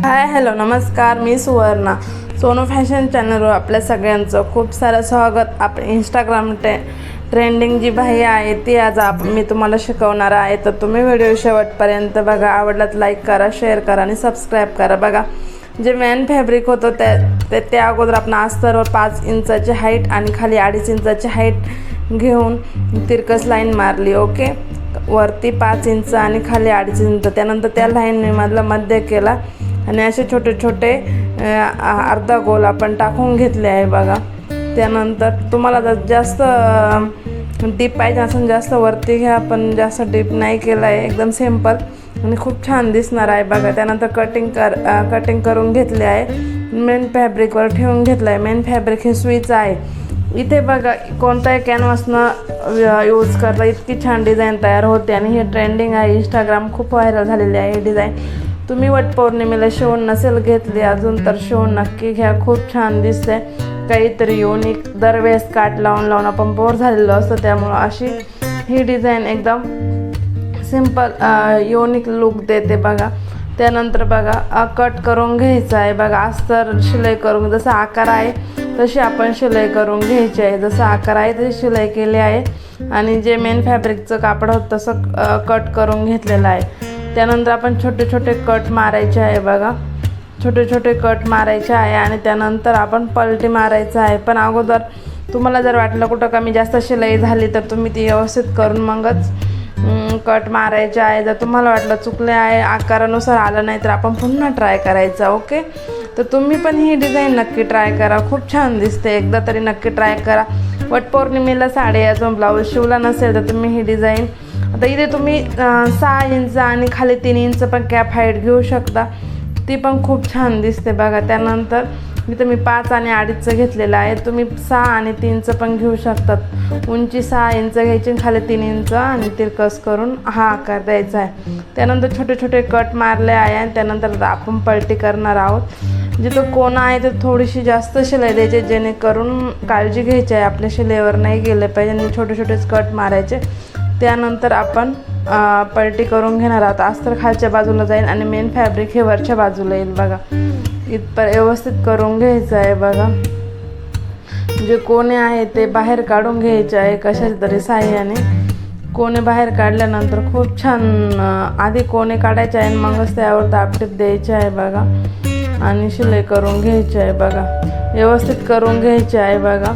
Hi hello नमस्कार, मी Suvarna. Sonu fashion चॅनलवर आपल्या सगळ्यांचं खूप सारं स्वागत. आपण इंस्टाग्राम ट्रेंडिंग जी बाही आहे ती आज मी तुम्हाला शिकवणार आहे, तर तुम्ही व्हिडिओ शेवटपर्यंत बघा. आवडलात लाईक करा, शेअर करा आणि सबस्क्राईब करा. बघा, जे मेन फॅब्रिक होतं त्या अगोदर आपण अस्तरवर 5 इंचाची हाईट आणि खाली 2.5 इंचाची हाईट घेऊन तिरकस लाईन मारली. ओके, वरती 5 इंच आणि खाली 2.5 इंच. त्यानंतर त्या लाईनने मधला मध्य केला आणि असे छोटे छोटे अर्धा गोल आपण टाकून घेतले आहे. बघा, त्यानंतर तुम्हाला जर जास्त डीप पाहिजे असेल जास्त वरती घ्या, पण जास्त डीप नाही केलं आहे. एकदम सिंपल आणि खूप छान दिसणार आहे. बघा, त्यानंतर कटिंग करून घेतले आहे. मेन फॅब्रिकवर ठेवून घेतलं आहे. मेन फॅब्रिक हे सुईचं आहे. इथे बघा, कोणताही कॅनव्हासनं यूज करता इतकी छान डिझाईन तयार होते आणि हे ट्रेंडिंग आहे. इंस्टाग्राम खूप व्हायरल झालेली आहे ही डिझाईन. तुम्ही वटपौर्णिमेला शिवून नसेल घेतली अजून तर शिवून नक्की घ्या. खूप छान दिसते, काहीतरी युनिक. दरवेळेस काट लावून आपण बोर झालेलो असतो, त्यामुळं अशी ही डिझाईन एकदम सिंपल युनिक लुक देते. बघा, त्यानंतर बघा कट करून घ्यायचं आहे. बघा, अस्तर शिलाई करून जसा आकार आहे तशी आपण शिलाई करून घ्यायची आहे. जसा आकार आहे तशी शिलाई केली आहे आणि जे मेन फॅब्रिकचं कापड होतं तसं कट करून घेतलेलं आहे. त्यानंतर आपण छोटे छोटे कट मारायचे आहे. बघा, छोटे छोटे कट मारायचे आहे आणि त्यानंतर आपण पलटी मारायचं आहे. पण अगोदर तुम्हाला जर वाटलं कुठं कमी जास्त शिलाई झाली तर तुम्ही ती व्यवस्थित करून मगच कट मारायचे आहे. जर तुम्हाला वाटलं चुकले आहे, आकारानुसार आलं नाही, तर आपण पुन्हा ट्राय करायचा. ओके, तर तुम्ही पण ही डिझाईन नक्की ट्राय करा. खूप छान दिसते, एकदा तरी नक्की ट्राय करा. वटपौर्णिमेला साडी अजून ब्लाऊज शिवला नसेल तर तुम्ही ही डिझाईन, आता इथे तुम्ही 6 इंच आणि खाली 3 इंच पण कॅप हाईट घेऊ शकता, ती पण खूप छान दिसते. बघा, त्यानंतर इथं मी 5 आणि 2.5 घेतलेलं आहे. तुम्ही 6 आणि 3 पण घेऊ शकतात. उंची 6 इंच घ्यायची, खाली 3 इंच आणि तिरकस करून हा आकार द्यायचा आहे. त्यानंतर छोटे छोटे कट मारले आहे आणि त्यानंतर आपण पलटी करणार आहोत. जिथं कोणा आहे तर थोडीशी जास्त शिलाई द्यायची, जेणेकरून काळजी घ्यायची आहे आपल्या शिलाईवर नाही गेले पाहिजे आणि छोटे छोटेच कट मारायचे. त्यानंतर आपण पलटी करून घेणार आहोत. अस्तर खालच्या बाजूला जाईल आणि मेन फॅब्रिक हे वरच्या बाजूला येईल. बघा, इथपर्यंत व्यवस्थित करून घ्यायचं आहे. बघा, जे कोणे आहे ते बाहेर काढून घ्यायचे आहे कशाच्या तरी साह्याने. कोणे बाहेर काढल्यानंतर खूप छान आधी कोणे काढायचे आहे, मगच त्यावर दाबटीप द्यायचे आहे. बघा, आणि शिलाई करून घ्यायची आहे. बघा, व्यवस्थित करून घ्यायचे आहे. बघा,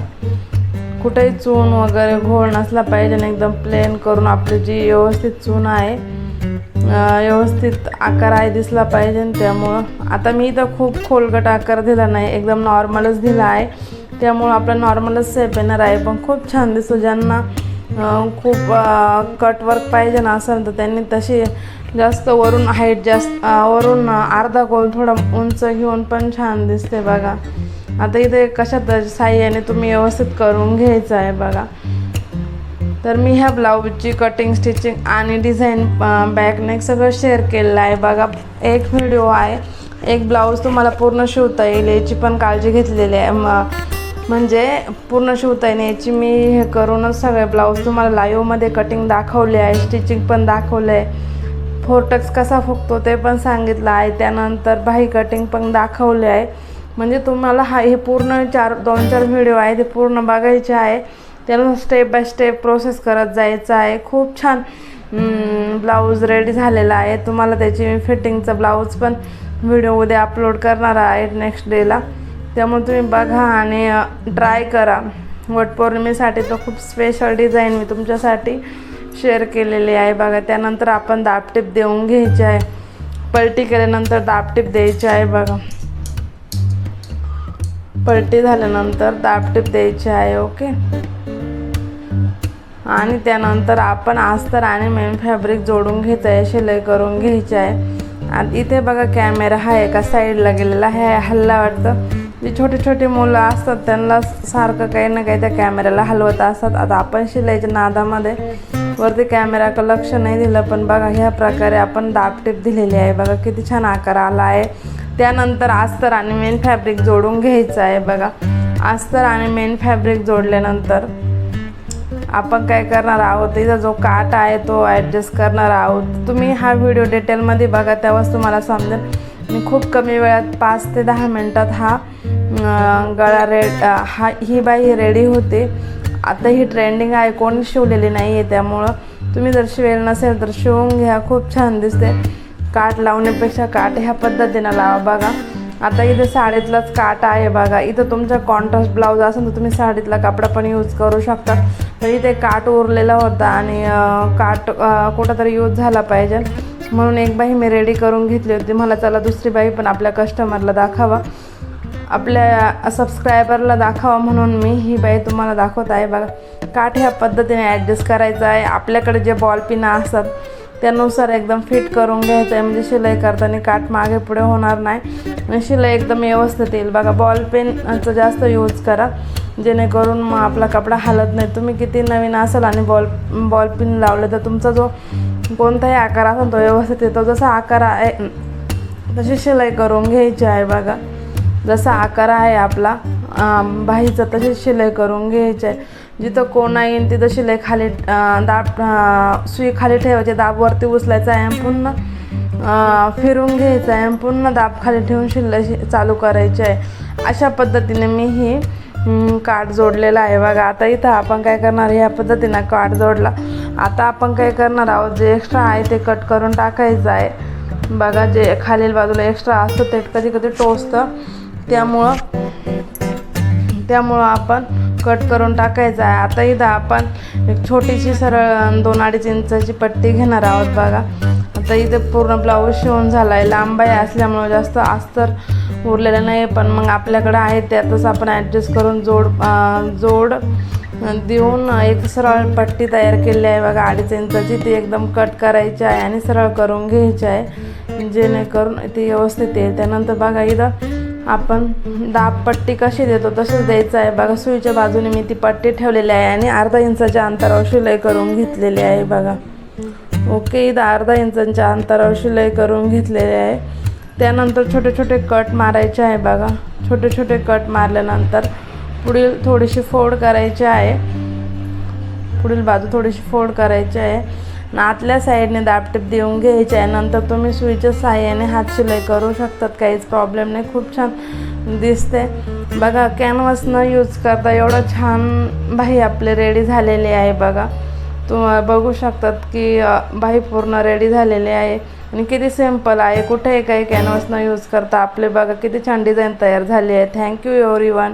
कुठेही चून वगैरे घोळ नसला पाहिजे आणि एकदम प्लेन करून आपली जी व्यवस्थित चून आहे व्यवस्थित आकार आहे दिसला पाहिजे. त्यामुळं आता मी इथं खूप खोलगट आकार दिला नाही, एकदम नॉर्मलच दिला आहे. त्यामुळं आपला नॉर्मलच शेप येणार आहे, पण खूप छान दिसतो. ज्यांना खूप कटवर्क पाहिजे ना असेल तर त्यांनी तशी जास्त वरून हाईट जास्त वरून अर्धा गोल थोडा उंच घेऊन पण छान दिसते. बघा, आता इथे कशात साह्याने तुम्ही व्यवस्थित करून घ्यायचं आहे. बघा, तर मी ह्या ब्लाऊजची कटिंग, स्टिचिंग आणि डिझाईन बॅक नेक सगळं शेअर केलेलं आहे. बघा, एक व्हिडिओ आहे, एक ब्लाऊज तुम्हाला पूर्ण शिवता येईल याची पण काळजी घेतलेली आहे. म्हणजे पूर्ण शिवता येईल याची मी हे करूनच सगळे ब्लाऊज तुम्हाला लाईव्हमध्ये कटिंग दाखवले आहे, स्टिचिंग पण दाखवलं आहे, फोरटक्स कसा फुगतो ते पण सांगितलं आहे. त्यानंतर बाही कटिंग पण दाखवले आहे. म्हणजे तुम्हाला हे पूर्ण 2-4 व्हिडिओ आहे ते पूर्ण बघायचे आहे. त्याला स्टेप बाय स्टेप प्रोसेस करत जायचं आहे. खूप छान ब्लाऊज रेडी झालेला आहे. तुम्हाला त्याची फिटिंगचा ब्लाऊज पण व्हिडिओ उद्या अपलोड करणार आहे नेक्स्ट डेला. त्यामुळे तुम्ही बघा आणि ट्राय करा. वटपौर्णिमेसाठी तर खूप स्पेशल डिझाईन मी तुमच्यासाठी शेअर केलेली आहे. बघा, त्यानंतर आपण दाबटीप देऊन घ्यायची आहे. पलटी केल्यानंतर दाबटीप द्यायची आहे. बघा, पलटी झाल्यानंतर दाबटीप द्यायची आहे. ओके, आणि त्यानंतर आपण अस्तर आणि मेन फॅब्रिक जोडून घ्यायचं आहे, शिलाई करून घ्यायची आहे. आणि इथे बघा, कॅमेरा हा एका साईडला गेलेला आहे, हल्ला वाटतं. जे छोटे छोटे मुलं असतात त्यांना सारखं काही ना काही त्या कॅमेऱ्याला हलवत असतात. आता आपण शिलाईच्या नादामध्ये वरती कॅमेराकडे लक्ष नाही दिलं, पण बघा ह्या प्रकारे आपण दाबटीप दिलेली आहे. बघा, किती छान आकार आला आहे. त्यानंतर अस्तर आणि मेन फॅब्रिक जोडून घ्यायचं आहे. बघा, अस्तर आणि मेन फॅब्रिक जोडल्यानंतर आपण काय करणार आहोत, इथं जो काट आहे तो ॲडजस्ट करणार आहोत. तुम्ही हा व्हिडिओ डिटेलमध्ये बघा, तेव्हाच तुम्हाला समजेल. आणि खूप कमी वेळात 5 ते 10 मिनटात हा गळा ही बाई रेडी होते. आता ही ट्रेंडिंग आहे, कोणी शिवलेली नाही आहे, त्यामुळं तुम्ही जर शिवेल नसेल तर शिवून घ्या, खूप छान दिसते. काठ लावण्यापेक्षा काठ ह्या पद्धतीनं लावा. बघा आता इथे साडीतलाच काठ आहे. बघा इथं तुमचा कॉन्ट्रास्ट ब्लाऊज असेल तर तुम्ही साडीतला कपडा पण यूज करू शकता. तर इथे काठ उरलेला होता आणि काठ कुठंतरी यूज झाला पाहिजे म्हणून एक बाई मी रेडी करून घेतली होती. मला चला दुसरी बाई पण आपल्या कस्टमरला दाखवा, आपल्या सबस्क्रायबरला दाखवा म्हणून मी ही बाई तुम्हाला दाखवत आहे. बघा काठ ह्या पद्धतीने ॲडजस्ट करायचं आहे. आपल्याकडे जे बॉल पिना असतात त्यानुसार एकदम फिट करून घ्यायचं आहे, म्हणजे शिलाई करताना काठ मागे पुढे होणार नाही आणि शिलाई एकदम व्यवस्थित येईल. बघा बॉल पेनचं जास्त यूज करा जेणेकरून मग आपला कपडा हलत नाही. तुम्ही किती नवीन असाल आणि बॉल पिन लावलं तर तुमचा जो कोणताही आकार असेल तो व्यवस्थित येतो. जसा आकार आहे तशी शिलाई करून घ्यायची आहे. बघा जसा आकार आहे आपला बाहीचा तशीच शिलाई करून घ्यायची आहे. जिथं कोणा येईल तिथं शिलाई खाली दाब सुई खाली ठेवायची, दाब वरती उचलायचा आहे आणि पुन्हा फिरून घ्यायचं आहे आणि पुन्हा दाब खाली ठेवून शिलाई चालू करायची आहे. अशा पद्धतीने मी ही काठ जोडलेला आहे. बघा आता इथं आपण काय करणार, ह्या पद्धतीनं काठ जोडला. आता आपण काय करणार आहोत, जे एक्स्ट्रा आहे ते कट करून टाकायचं आहे. बघा जे खालील बाजूला एक्स्ट्रा असतं ते कधी कधी टोचतं, त्यामुळं आपण कट करून टाकायचं आहे. आता इथं आपण एक छोटीशी सरळ 2-2.5 इंचाची पट्टी घेणार आहोत. बघा आता इथे पूर्ण ब्लाऊज शिवून झाला आहे. लांब आहे असल्यामुळं जास्त अस्तर उरलेलं नाही, पण मग आपल्याकडे आहे त्यातच आपण ॲडजस्ट करून जोड देऊन एक सरळ पट्टी तयार केली आहे. बघा 2.5 इंचाची ती एकदम कट करायची आहे आणि सरळ करून घ्यायची आहे जेणेकरून ती व्यवस्थित येईल. त्यानंतर बघा इथं आपण दाब पट्टी कशी देतो तसंच द्यायचं आहे. बघा सुईच्या बाजूने मी ती पट्टी ठेवलेली आहे आणि 1/2 इंचाच्या अंतरावर शिलाई करून घेतलेली आहे. बघा ओके, इथं 1/2 इंचाच्या अंतरावर शिलाई करून घेतलेली आहे. त्यानंतर छोटे छोटे कट मारायचे आहे. बघा छोटे छोटे कट मारल्यानंतर पुढील थोडीशी फोल्ड करायची आहे, पुढील बाजू थोडीशी फोल्ड करायची आहे आणि आतल्या साईडने दाबटीप देऊन घ्यायची आहे. नंतर तुम्ही सुईच्या साहाय्याने हात शिलाई करू शकतात, काहीच प्रॉब्लेम नाही, खूप छान दिसते. बघा कॅनव्हास न यूज करता एवढं छान बाही आपले रेडी झालेली आहे. बघा तुम्ही बघू शकतात की बाही पूर्ण रेडी झालेली आहे आणि किती सिम्पल आहे, कुठेही काही कॅनव्हास न यूज करता आपले बघा किती छान डिझाईन तयार झाली आहे. Thank you everyone.